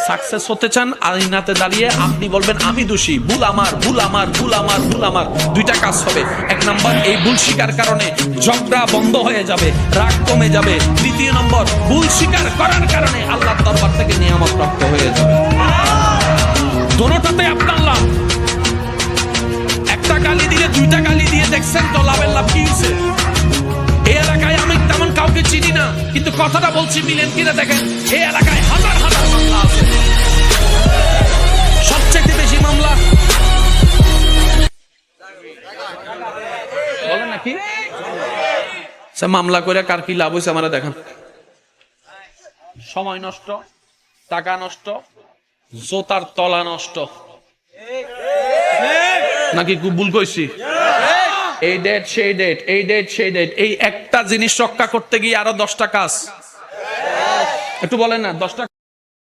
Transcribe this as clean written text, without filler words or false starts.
Success হতে চান, আইনাতে দাঁড়িয়ে আপনি বলবেন আমি দোষী, ভুল আমার, ভুল আমার, ভুল আমার, ভুল আমার। দুইটা কাজ হবে। এক নাম্বার, এই ভুল স্বীকার কারণে ঝগড়া বন্ধ হয়ে যাবে, রাগ কমে যাবে। দ্বিতীয় নম্বর, ভুল স্বীকার করার কারণে আল্লাহর দরবার থেকে নিয়ামত প্রাপ্ত হয়ে যাবে। দোনোটাতে আপনার লাভ। একটা গালি দিলে দুইটা গালি দিয়ে দেখছেন তো লাভের লাভ কি হয়েছে? এই এলাকায় আমি তেমন কাউকে চিনি না, কিন্তু কথাটা বলছি মিলেন কিনা দেখেন। এই এলাকায় হাজার হাজার মামলা আছে, সবচেয়ে বেশি মামলা বলেন নাকি মামলা করে কার কি লাভ হয়েছে আমরা দেখেন। সময় নষ্ট, টাকা নষ্ট, জোতার তলা নষ্ট। নাকি ভুল কইছি? এই ডেট সেই ডেট, এই ডেট সেই ডেট, এই একটা জিনিস রক্ষা করতে গিয়ে আরো 10টা কাজ। একটু বলেন না, 10টা